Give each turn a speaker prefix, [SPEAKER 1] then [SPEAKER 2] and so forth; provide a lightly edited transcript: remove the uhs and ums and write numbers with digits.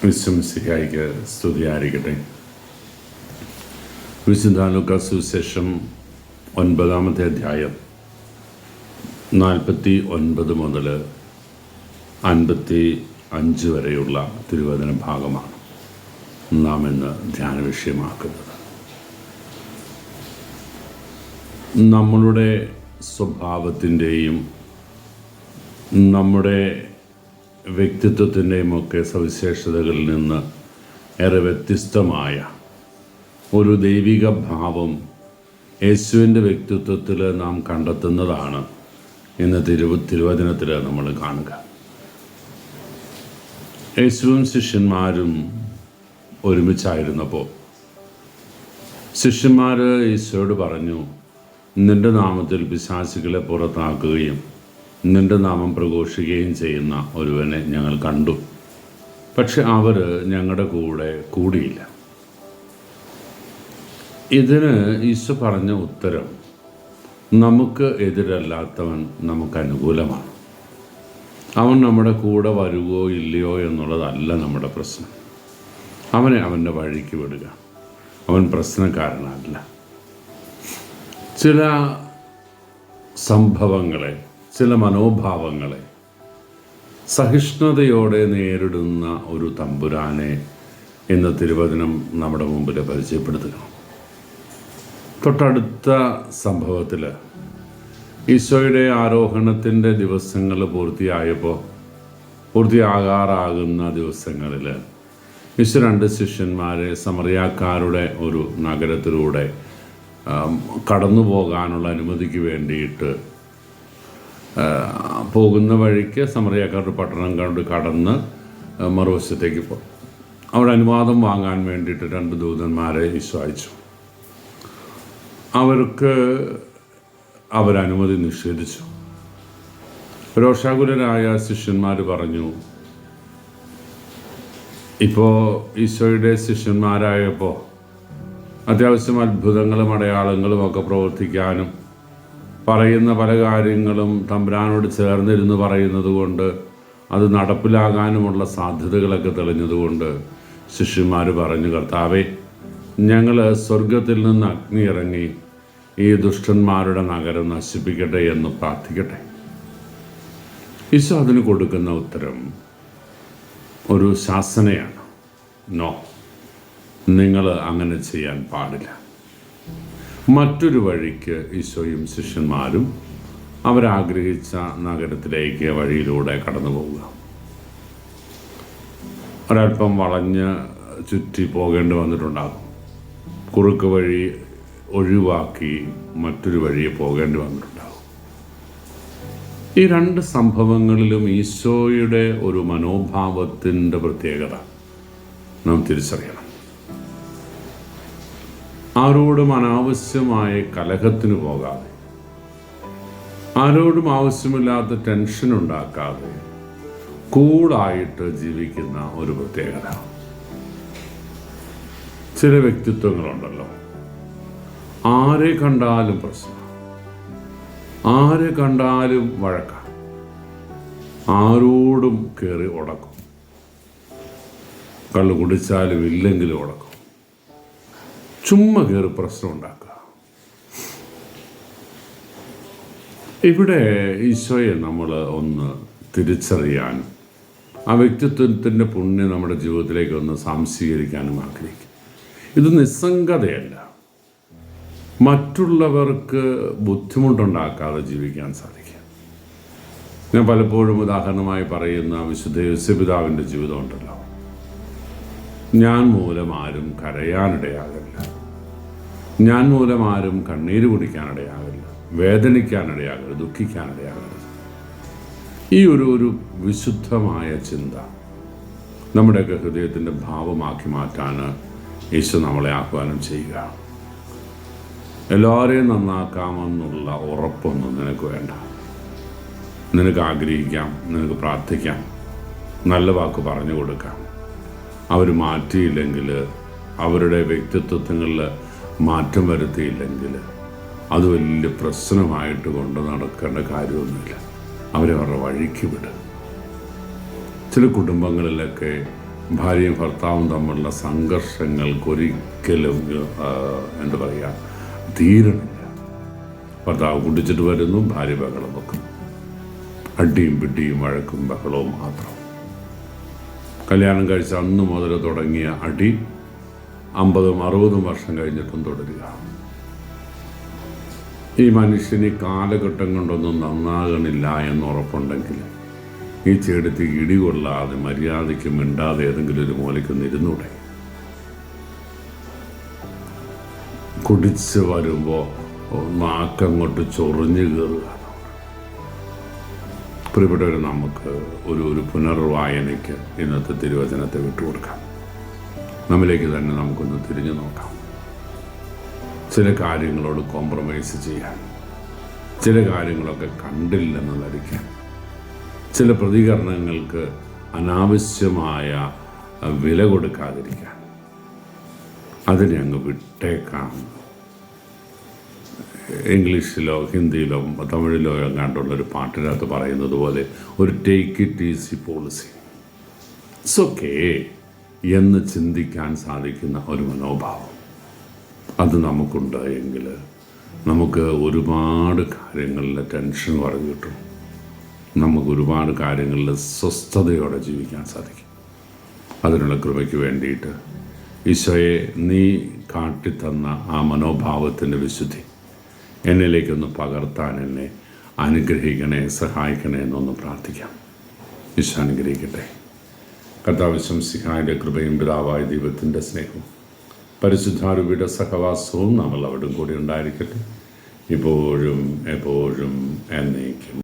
[SPEAKER 1] വിശ്വസിക്കായിക്ക് സ്തുതിയായിരിക്കട്ടെ. വിശുദ്ധ ലൂക്കാ സുവിശേഷം 9-ാമത്തെ അധ്യായം 49 മുതൽ 55 വരെയുള്ള തിരുവചന ഭാഗമാണ് നാം ഇന്ന് ധ്യാന വിഷയമാക്കുന്നത്. നമ്മളുടെ സ്വഭാവത്തിൻ്റെയും നമ്മുടെ വ്യക്തിത്വത്തിൻ്റെയും ഒക്കെ സവിശേഷതകളിൽ നിന്ന് ഏറെ വ്യത്യസ്തമായ ഒരു ദൈവിക ഭാവം യേശുവിൻ്റെ വ്യക്തിത്വത്തിൽ നാം കണ്ടെത്തുന്നതാണ് ഇന്ന് തിരുവചനത്തിൽ നമ്മൾ കാണുക. യേശുവും ശിഷ്യന്മാരും ഒരുമിച്ചായിരുന്നപ്പോൾ ശിഷ്യന്മാർ ഈശോയോട് പറഞ്ഞു, നിൻ്റെ നാമത്തിൽ പിശാചുകളെ പുറത്താക്കുകയും നിൻ്റെ നാമം പ്രഘോഷിക്കുകയും ചെയ്യുന്ന ഒരുവനെ ഞങ്ങൾ കണ്ടു, പക്ഷെ അവർ ഞങ്ങളുടെ കൂടെ കൂടിയില്ല. ഇതിന് ഈശോ പറഞ്ഞ ഉത്തരം, നമുക്ക് എതിരല്ലാത്തവൻ നമുക്ക് അനുകൂലമാണ്. അവൻ നമ്മുടെ കൂടെ വരുവോ ഇല്ലയോ എന്നുള്ളതല്ല നമ്മുടെ പ്രശ്നം. അവനെ അവൻ്റെ വഴിക്ക് വിടുക. അവൻ പ്രശ്നക്കാരനല്ല. ചില സംഭവങ്ങളെ, ചില മനോഭാവങ്ങളെ സഹിഷ്ണുതയോടെ നേരിടുന്ന ഒരു തമ്പുരാനെ എന്ന തിരുവചനം നമ്മുടെ മുമ്പിൽ പരിചയപ്പെടുത്തുക. തൊട്ടടുത്ത സംഭവത്തിൽ ഈശോയുടെ ആരോഹണത്തിൻ്റെ ദിവസങ്ങൾ പൂർത്തിയാകാറാകുന്ന ദിവസങ്ങളിൽ ഈശോ 2 ശിഷ്യന്മാരെ സമറിയാക്കാരുടെ ഒരു നഗരത്തിലൂടെ കടന്നു പോകാനുള്ള അനുമതിക്ക് വേണ്ടിയിട്ട് പോകുന്ന വഴിക്ക് സമറിയാക്കാരുടെ പട്ടണം കടന്ന് മറുവശത്തേക്ക് പോകും. അവിടെ അനുവാദം വാങ്ങാൻ വേണ്ടിയിട്ട് 2 ദൂതന്മാരെ ഈശോ അയച്ചു. അവരനുമതി നിഷേധിച്ചു. രോഷാകുലരായ ശിഷ്യന്മാർ പറഞ്ഞു, ഇപ്പോൾ ഈശോയുടെ ശിഷ്യന്മാരായപ്പോൾ അത്യാവശ്യം അത്ഭുതങ്ങളും അടയാളങ്ങളും ഒക്കെ പ്രവർത്തിക്കാനും പറയുന്ന പല കാര്യങ്ങളും തമ്പുരാനോട് ചേർന്നിരുന്ന് പറയുന്നത് കൊണ്ട് അത് നടപ്പിലാകാനുമുള്ള സാധ്യതകളൊക്കെ തെളിഞ്ഞതുകൊണ്ട് ശിഷ്യന്മാർ പറഞ്ഞു, കർത്താവേ, ഞങ്ങൾ സ്വർഗത്തിൽ നിന്ന് അഗ്നി ഇറങ്ങി ഈ ദുഷ്ടന്മാരുടെ നഗരം നശിപ്പിക്കട്ടെ എന്ന് പ്രാർത്ഥിക്കട്ടെ. ഈശോ അതിന് കൊടുക്കുന്ന ഉത്തരം ഒരു ശാസനയാണ്. നോ, നിങ്ങൾ അങ്ങനെ ചെയ്യാൻ പാടില്ല. മറ്റൊരു വഴിക്ക് ഈശോയും ശിഷ്യന്മാരും അവരാഗ്രഹിച്ച നഗരത്തിലേക്ക് വഴിയിലൂടെ കടന്നു പോവുക. ഒരൽപ്പം വളഞ്ഞ് ചുറ്റി പോകേണ്ടി വന്നിട്ടുണ്ടാകും. കുറുക്ക് വഴി ഒഴിവാക്കി മറ്റൊരു വഴിയെ പോകേണ്ടി വന്നിട്ടുണ്ടാകും. ഈ 2 സംഭവങ്ങളിലും ഈശോയുടെ ഒരു മനോഭാവത്തിൻ്റെ പ്രത്യേകത നാം തിരിച്ചറിയണം. ആരോടും അനാവശ്യമായ കലഹത്തിന് പോകാതെ, ആരോടും ആവശ്യമില്ലാത്ത ടെൻഷൻ ഉണ്ടാക്കാതെ കൂളായിട്ട് ജീവിക്കുന്ന ഒരു പ്രത്യേകത. ചില വ്യക്തിത്വങ്ങളുണ്ടല്ലോ, ആരെ കണ്ടാലും പ്രശ്നം, ആരെ കണ്ടാലും വഴക്കാണ്, ആരോടും കയറി ഉടക്കും, കള്ളു കുടിച്ചാലും ഇല്ലെങ്കിലും ഉടക്കും, ചുമ്മാ കയറി പ്രശ്നം ഉണ്ടാക്കുക. ഇവിടെ ഈശോയെ നമ്മൾ ഒന്ന് തിരിച്ചറിയാനും ആ വ്യക്തിത്വത്തിൻ്റെ പുണ്യം നമ്മുടെ ജീവിതത്തിലേക്ക് ഒന്ന് സംശീകരിക്കാനും ആഗ്രഹിക്കും. ഇത് നിസ്സംഗതയല്ല, മറ്റുള്ളവർക്ക് ബുദ്ധിമുട്ടുണ്ടാക്കാതെ ജീവിക്കാൻ സാധിക്കും. ഞാൻ പലപ്പോഴും ഉദാഹരണമായി പറയുന്ന വിശുദ്ധ യോസേപ്പിതാവിൻ്റെ ജീവിതം ഉണ്ടല്ലോ. ഞാൻ മൂലം ആരും കരയാനിടയാകില്ല, ഞാൻ മൂലം ആരും കണ്ണീര് കുടിക്കാനിടയാകില്ല, വേദനിക്കാനിടയാകരുത്, ദുഃഖിക്കാനിടയാകരുത്. ഈ ഒരു വിശുദ്ധമായ ചിന്ത നമ്മുടെയൊക്കെ ഹൃദയത്തിൻ്റെ ഭാവമാക്കി മാറ്റാൻ ഈശോ നമ്മളെ ആഹ്വാനം ചെയ്യുക. എല്ലാവരെയും നന്നാക്കാമെന്നുള്ള ഉറപ്പൊന്നും നിനക്ക് വേണ്ട. നിനക്ക് ആഗ്രഹിക്കാം, നിനക്ക് പ്രാർത്ഥിക്കാം, നല്ല വാക്ക് പറഞ്ഞു കൊടുക്കാം. അവർ മാറ്റിയില്ലെങ്കിൽ, അവരുടെ വ്യക്തിത്വങ്ങളിൽ മാറ്റം വരുത്തിയില്ലെങ്കിൽ അത് വലിയ പ്രശ്നമായിട്ട് കൊണ്ട് നടക്കേണ്ട കാര്യമൊന്നുമില്ല. അവരെ അവരുടെ വഴിക്ക് വിടുക. ചില കുടുംബങ്ങളിലൊക്കെ ഭാര്യയും ഭർത്താവും തമ്മിലുള്ള സംഘർഷങ്ങൾക്കൊരിക്കലും എന്താ പറയുക തീരണില്ല. ഭർത്താവ് കുടിച്ചിട്ട് വരുന്നു, ഭാര്യ ബഹളം വെക്കുന്നു. അടിയും പിടിയും വഴക്കും ബഹളവും മാത്രം. കല്യാണം കഴിച്ച അന്ന് മുതൽ തുടങ്ങിയ അടി 50-60 വർഷം കഴിഞ്ഞിട്ടും തുടരുക. ഈ മനുഷ്യന് ഈ കാലഘട്ടം കൊണ്ടൊന്നും നന്നാകണില്ല എന്ന് ഉറപ്പുണ്ടെങ്കിൽ ഈ ചെടുത്ത് ഇടികൊള്ളാതെ മര്യാദയ്ക്ക് മിണ്ടാതെ ഏതെങ്കിലും ഒരു മൂലയ്ക്കൊന്ന് ഇരുന്നൂടെ? കുടിച്ച് വരുമ്പോൾ നാക്കങ്ങോട്ട് ചൊറിഞ്ഞു കയറുക. പ്രിയപ്പെട്ടവർ, നമുക്ക് ഒരു പുനർവായനയ്ക്ക് ഇന്നത്തെ തിരുവചനത്തെ വിട്ടുകൊടുക്കാം. നമ്മിലേക്ക് തന്നെ നമുക്കൊന്ന് തിരിഞ്ഞു നോക്കാം. ചില കാര്യങ്ങളോട് കോംപ്രമൈസ് ചെയ്യാൻ, ചില കാര്യങ്ങളൊക്കെ കണ്ടില്ലെന്ന് നടിക്കാൻ, ചില പ്രതികരണങ്ങൾക്ക് അനാവശ്യമായ വില കൊടുക്കാതിരിക്കാൻ, അതിനെ അങ്ങ് വിട്ടേക്കാം. ഇംഗ്ലീഷിലോ ഹിന്ദിയിലോ തമിഴിലോ എങ്ങാണ്ടുള്ളൊരു പാട്ടിനകത്ത് പറയുന്നത് പോലെ ഒരു take it easy policy, it's okay എന്ന് ചിന്തിക്കാൻ സാധിക്കുന്ന ഒരു മനോഭാവം അത് നമുക്കുണ്ട് എങ്കിൽ നമുക്ക് ഒരുപാട് കാര്യങ്ങളിൽ ടെൻഷൻ കുറഞ്ഞു കിട്ടും. നമുക്ക് ഒരുപാട് കാര്യങ്ങളിൽ സ്വസ്ഥതയോടെ ജീവിക്കാൻ സാധിക്കും. അതിനുള്ള കൃപയ്ക്ക് വേണ്ടിയിട്ട് ഈശോയെ, നീ കാട്ടിത്തന്ന ആ മനോഭാവത്തിൻ്റെ വിശുദ്ധി എന്നിലേക്കൊന്ന് പകർത്താൻ എന്നെ അനുഗ്രഹിക്കണേ, സഹായിക്കണേ എന്നൊന്ന് പ്രാർത്ഥിക്കാം. ഈശോ അനുഗ്രഹിക്കട്ടെ. കർത്താവ് ശംസിഹായുടെ കൃപയും പിതാവായ ദൈവത്തിൻ്റെ സ്നേഹവും പരിശുദ്ധാരൂപിയുടെ സഹവാസവും നമ്മൾ അവിടും കൂടി ഉണ്ടായിരിക്കട്ടെ, ഇപ്പോഴും എപ്പോഴും എന്നേക്കും.